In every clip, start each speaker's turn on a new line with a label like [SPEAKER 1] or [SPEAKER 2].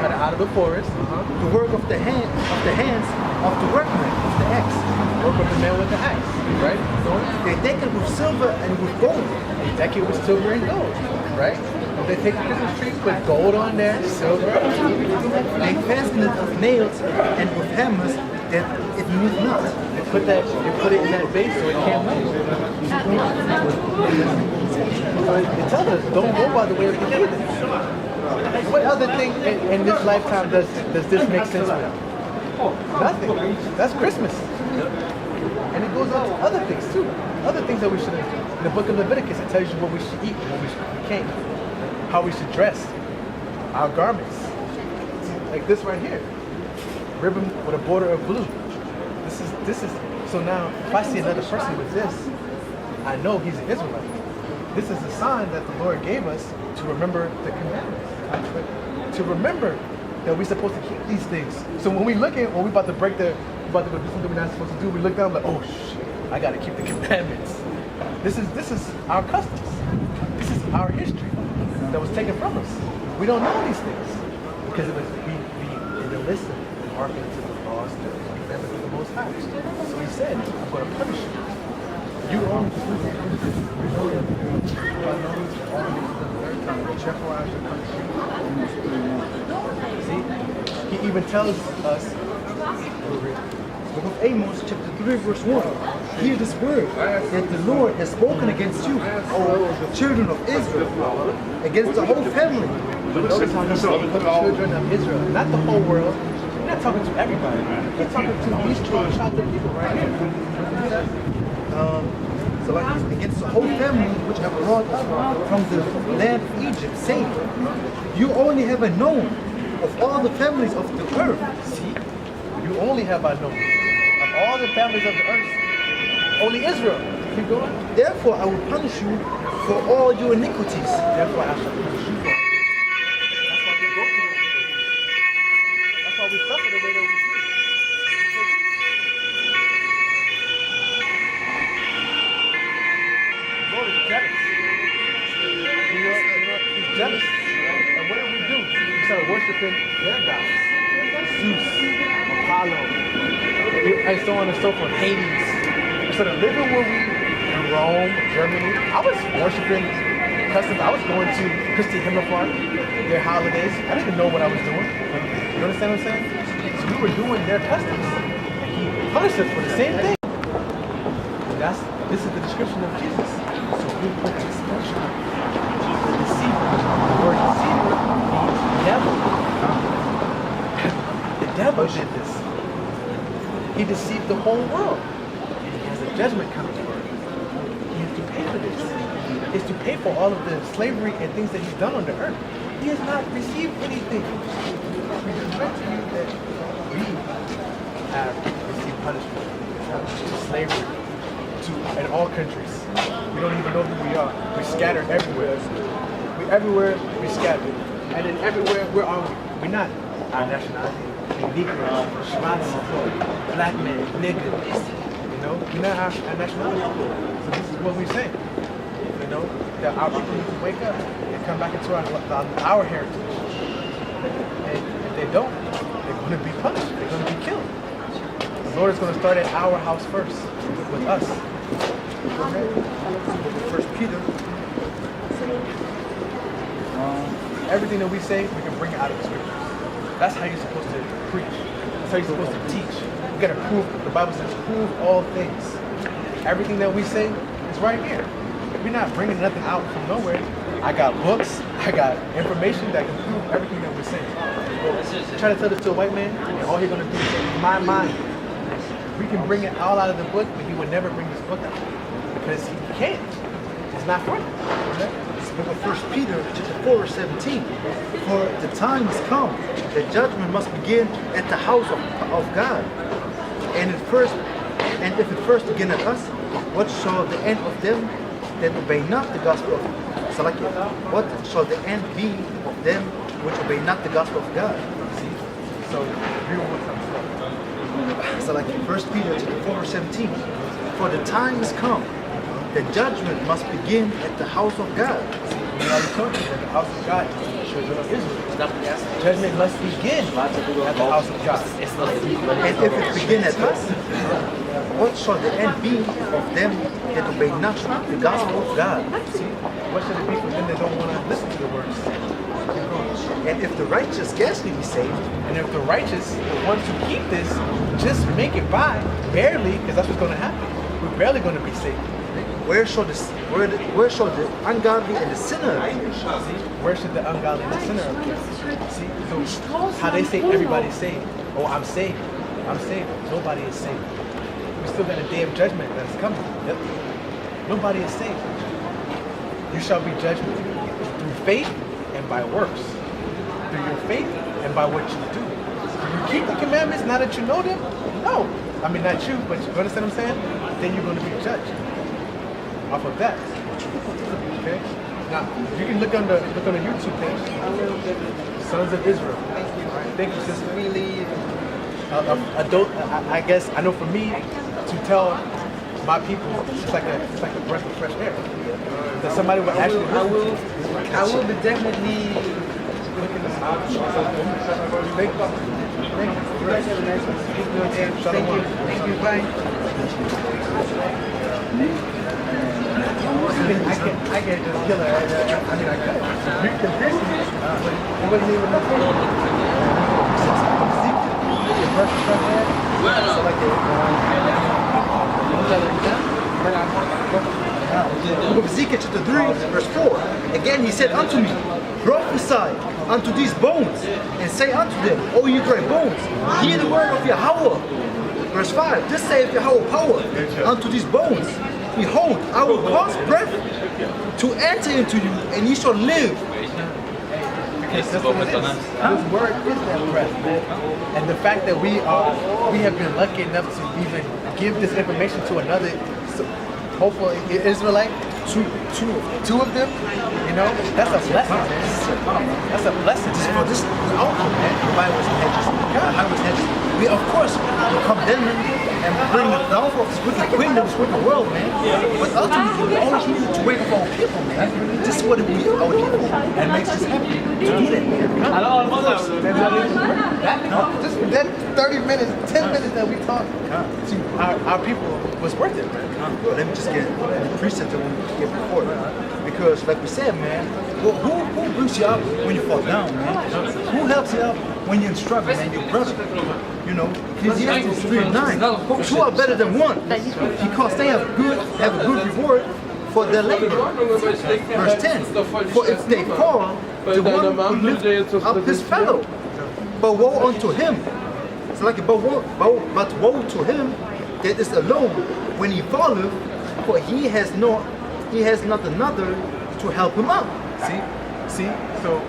[SPEAKER 1] cut it out of the forest.
[SPEAKER 2] The work of the hands of the workman of the axe.
[SPEAKER 1] Work of the man with the axe, right?
[SPEAKER 2] They deck it with silver and with gold.
[SPEAKER 1] They deck it with silver and gold, right? They take a Christmas tree, put gold on there, silver.
[SPEAKER 2] They fasten it with nails and with hammers that it moves not.
[SPEAKER 1] They put it in that base so it can't move. So it tells us, don't go by the way of the heathens. What other thing in this lifetime does this make sense with? Nothing. That's Christmas. And it goes on to other things too. Other things that we should, in the book of Leviticus, it tells you what we should eat, what we can't eat, how we should dress, our garments. Like this right here. Ribbon with a border of blue. This is, so now if I see another person with this, I know he's an Israelite. This is a sign that the Lord gave us to remember the commandments. To remember that we're supposed to keep these things. So when we look at, when we're about to do something we're not supposed to do, we look down like, oh shit, I gotta keep the commandments. This is our customs. This is our history that was taken from us. We don't know these things because we didn't listen and hearken to the laws and the commandments of the Most High. So he said, I'm going to punish you. You own See, he even tells us,
[SPEAKER 2] Book of Amos, chapter 3, verse 1. Hear this word that the Lord has spoken against you, O children of Israel, against the whole family.
[SPEAKER 1] notice how he's saying the children of Israel, not the whole world. He's not talking to everybody. He's talking to these chosen people right here.
[SPEAKER 2] So like against the whole family which I brought up from the land of Egypt, saying, you only have I known of all the families of the earth.
[SPEAKER 1] See, you only have I known of all the families of the earth, only Israel. Keep going.
[SPEAKER 2] Therefore I will punish you for all your iniquities.
[SPEAKER 1] Therefore I shall punish you for it. That's why we go through it. That's why we suffer the way that we do. Lord is jealous. He's jealous. And what did we do? We started worshiping their gods. Zeus, Apollo, and so on and so forth, Hades. Instead of living where we in Rome, Germany, I was worshiping customs. I was going to Christi Himmelfahrt, their holidays. I didn't know what I was doing. You understand what I'm saying? So we were doing their customs. And he punished us for the same thing. And this is the description of Jesus. So we put this expression. The deceiver. The word deceiver means devil. The devil did this. He deceived the whole world. And he has a judgment coming for it. He has to pay for this. He has to pay for all of the slavery and things that he's done on the earth. He has not received anything. We just read to you that we have received punishment to slavery in all countries. We don't even know who we are. We're scattered everywhere. We scattered. And then everywhere, where are we? We're not our nationality. Negro, Schwarz, black man, nigga. You know, we're not our nationality. So this is what we say. You know, that our people need to wake up and come back into our heritage. And if they don't, they're going to be punished. They're going to be killed. The Lord is going to start at our house first, with us.
[SPEAKER 2] First Peter.
[SPEAKER 1] Everything that we say, we can bring it out of the scriptures. That's how you're supposed to preach. That's how you're supposed to teach. You gotta prove, the Bible says, prove all things. Everything that we say is right here. We're not bringing nothing out from nowhere. I got books, I got information that can prove everything that we're saying. Try to tell this to a white man, and all he's gonna do is say, my mind. We can bring it all out of the book, but he would never bring this book out. Because he can't. It's not for him.
[SPEAKER 2] Book of 1 Peter, chapter 4, verse 17. For the time has come that judgment must begin at the house of God. And if it first begin at us, what shall the end of them that obey not the gospel of what shall the end be of them which obey not the gospel of God?
[SPEAKER 1] See? So real one comes
[SPEAKER 2] So like 1 Peter chapter 4, verse 17. For the time has come that judgment must begin at the house of God.
[SPEAKER 1] We already told you that the house of God is the children of Israel. Judgment must begin at the house of God.
[SPEAKER 2] And if it begin at us, what shall the end be of them that obey not the gospel of God?
[SPEAKER 1] See, what should it be for them that don't want to listen to the words?
[SPEAKER 2] And if the righteous scarcely be saved,
[SPEAKER 1] And if the righteous, the ones who keep this, just make it by, barely, because that's what's going to happen. We're barely going to be saved.
[SPEAKER 2] where shall the ungodly and the sinner appear?
[SPEAKER 1] See, where should the ungodly and the sinner appear? See, so how they say everybody's saved. Oh, I'm saved. I'm saved. Nobody is saved. We still got a day of judgment that's coming. Yep. Nobody is saved. You shall be judged through faith and by works. Through your faith and by what you do. If you keep the commandments now that you know them, no. I mean, not you, but you understand what I'm saying? Then you're going to be judged off of that. Okay? Now, you can look on the YouTube page, Sons of Israel. All right, thank you, sister. Really, I guess, I know for me, to tell my people, it's like a breath of fresh air. That somebody would actually
[SPEAKER 3] I will be definitely looking at
[SPEAKER 1] Thank you. Thank you.
[SPEAKER 3] Shalom. Thank you. Bye.
[SPEAKER 1] I can't just kill her. I mean, I could. You can fix me, but it wasn't even the point. The first fresh air. So like
[SPEAKER 2] The book of Ezekiel chapter 3, verse 4. Again he said unto me, prophesy unto these bones, and say unto them, O ye dry bones, hear the word of Yahawah. Verse 5, this saith Yahawah power unto these bones, behold, I will cause breath to enter into you, and ye shall live.
[SPEAKER 1] This word is that breath, man. And the fact that we have been lucky enough to even give this information to another hopefully Israelite, two of them, you know, that's a blessing, man. That's a blessing.
[SPEAKER 2] For this outcome, man, the Bible was hedges. God was hedges. We of course will condemn him and bring the downfall of this wicked kingdom, this wicked world, man. But ultimately, we always need to wake up our people, man. This is what we our people, and it makes us happy to do that, man.
[SPEAKER 1] Just that 30 minutes, 10 minutes that we talked to our people was worth it, man.
[SPEAKER 2] But let me just get the precept that we get before, because like we said, man, who brings you up when you fall down, man? Who helps you up when you're in struggle, man? Your brother. You know, Ecclesiastes 3:9. Two are better than one, because they have a good reward for their labor. Verse 10. For if they fall, the one will lift up his fellow. But woe unto him. It's like but woe to him that is alone when he falleth, for he has not another to help him up.
[SPEAKER 1] See, so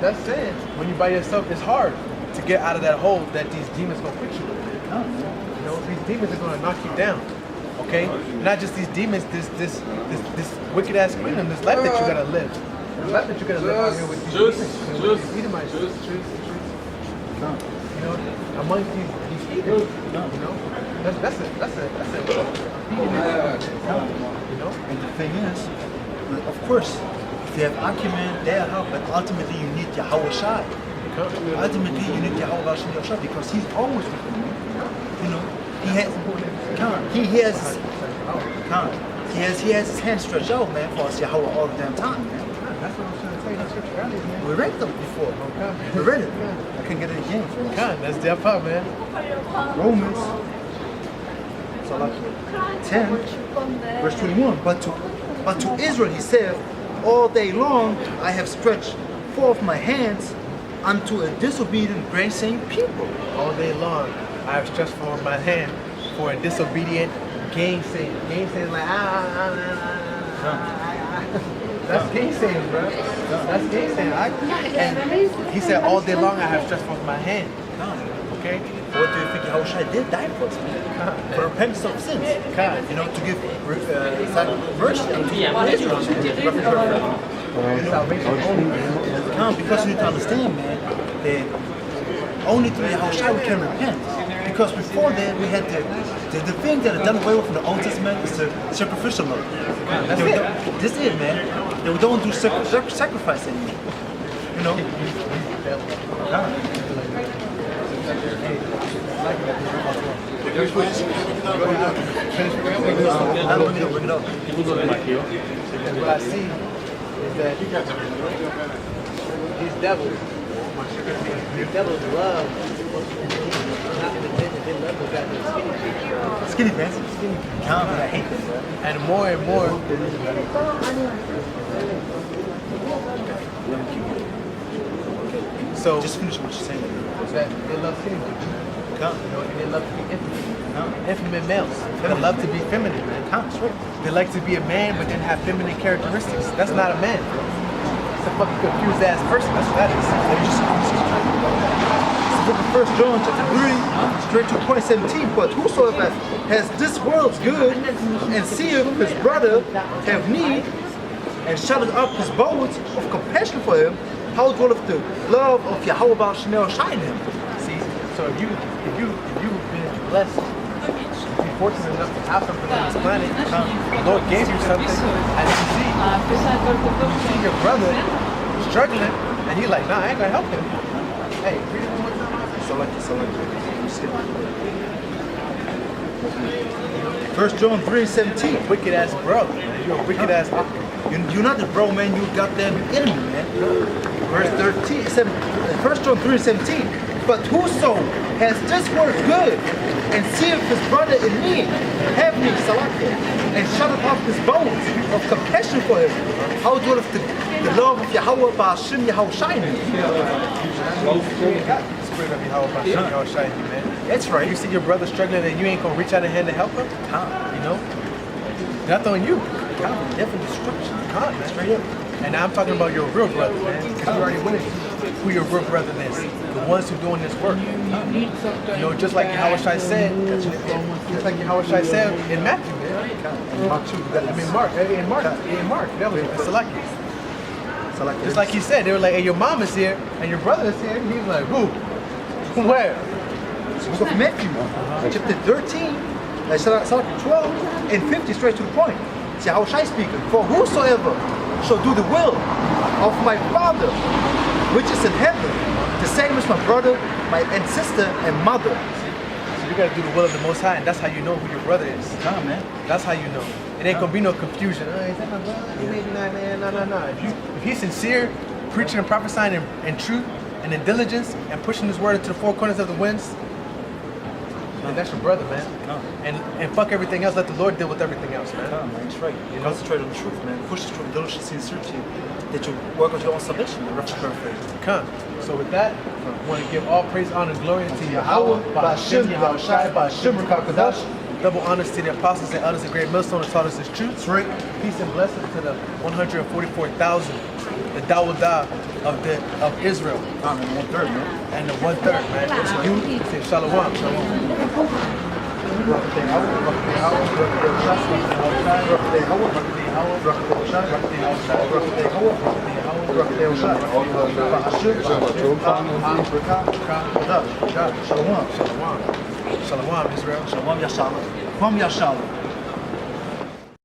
[SPEAKER 1] that's saying when you by yourself, it's hard to get out of that hole that these demons gonna put you in. You know, these demons are gonna knock you down. Okay, not just these demons, this wicked ass kingdom, this life that you gotta live, the life that you gotta live out here with these demons, with these Edomites, you know, among these heathens, you know, that's a you know.
[SPEAKER 2] And the thing is, of course, if you have acumen, they help, but ultimately you need Yahawah. Ultimately you need Yahawah Ba Hasham Yahawashi, because he's always with you. You know, he has his hand stretched out, man, for us Yahawah all the damn time, man.
[SPEAKER 1] That's what I'm trying to tell you. That's what you got, man.
[SPEAKER 2] We read them before. We read it. I can get it again.
[SPEAKER 1] God, that's their part, man.
[SPEAKER 2] Romans. So like 10, verse 21. But to Israel he said, all day long I have stretched forth my hands unto a disobedient, gainsaying people.
[SPEAKER 1] All day long I have stretched forth my hand for a disobedient gainsaying. Gainsaying like That's gainsaying, bro. That's gainsaying. And he said, all day long I have stretched forth my hand. Okay?
[SPEAKER 2] What do you think Yahawashi did? Die for us, man. For repentance of sins. You know, to give mercy to Israel.
[SPEAKER 1] Salvation only.
[SPEAKER 2] Because you need to understand, man, that only through Yahawashi we can repent. Because before that, we had the thing that is done away with in the Old Testament is the sacrificial law. This is it, man. They don't do sacrifice anymore. You You know? Bring it up.
[SPEAKER 1] What I see is that these devils love not independent. They love the guy that's
[SPEAKER 2] Skinny pants. Calm, I hate this, bro.
[SPEAKER 1] and more and more. So
[SPEAKER 2] Just finish what you're saying.
[SPEAKER 1] that they love skinny people,
[SPEAKER 2] Calm.
[SPEAKER 1] you know, and they love to be
[SPEAKER 2] Calm.
[SPEAKER 1] effeminate males. They love to be feminine, man.
[SPEAKER 2] Calm, straight.
[SPEAKER 1] They like to be a man, but then have feminine characteristics. That's not a man. It's a fucking confused ass person. That's what that is.
[SPEAKER 2] Book of 1 John chapter 3, straight to point 17. But whosoever has this world's good and seeth his brother have need and shutteth up his bowels of compassion for him, how dwelleth the love of Yahawah Ba Hasham Yahawashi in him?
[SPEAKER 1] See, so if you've been blessed, if you're fortunate enough to have something on this planet, the Lord gave you something, and you see your brother struggling, and you're like, nah, I ain't gonna help him. Hey, read it one more time.
[SPEAKER 2] First John 3:17.
[SPEAKER 1] Wicked ass bro, you're a wicked ass uncle.
[SPEAKER 2] You're not the bro, man. You goddamn enemy, man. Verse 13, 1 John 3:17. But whoso has this word good and seeth his brother in need, have me, Salakah, and shutteth up his bones of compassion for him, how dwelleth the love of Yahawah Ba Hasham Yahawashi in him?
[SPEAKER 1] Spirit of Yahawah Ba Hasham Yahawashi in you, man.
[SPEAKER 2] That's right.
[SPEAKER 1] You see your brother struggling, and you ain't gonna reach out a hand to help him. You know, not on you.
[SPEAKER 2] Definitely destruction.
[SPEAKER 1] Man.
[SPEAKER 2] Straight up.
[SPEAKER 1] And I'm talking about your real brother, man. Because you already went into who your real brother is. The ones who doing this work. You know, just like Yahawashi said, in Matthew, man. In Mark, that was Salaki. Just like he said, they were like, hey, your mom is here, and your brother is here. And he was like, who? Where?
[SPEAKER 2] Book of Matthew, chapter 13, 12 and 50, straight to the point. See how Shai speaking. For whosoever shall do the will of my Father, which is in heaven, the same as my brother, and sister, and mother.
[SPEAKER 1] So you gotta do the will of the Most High, and that's how you know who your brother is.
[SPEAKER 2] Nah, man.
[SPEAKER 1] That's how you know. It ain't gonna be no confusion. Oh, is that my brother? Maybe not, man. No. If he's sincere, preaching and prophesying in truth and in diligence, and pushing his word into the four corners of the winds, then that's your brother, man. And fuck everything else. Let the Lord deal with everything else, man.
[SPEAKER 2] Man, that's right. You concentrate on the truth, man. Push the truth, diligence, sincerity, that you work on your own salvation. The rest
[SPEAKER 1] Come. So with that, I want to give all praise, honor, and glory to Yahawah Ba Hasham Yahawashi, Ba Hasham KABAD. Double honors to the apostles and elders, a great millstone that taught us this truth. Peace and blessings to the 144,000, the THAWADAH of Israel.
[SPEAKER 2] and 1/3, man.
[SPEAKER 1] And the 1/3, man. To you, say Shalom. Shalom, Israel.
[SPEAKER 2] Shalom, Yasharahla. From Yasharahla.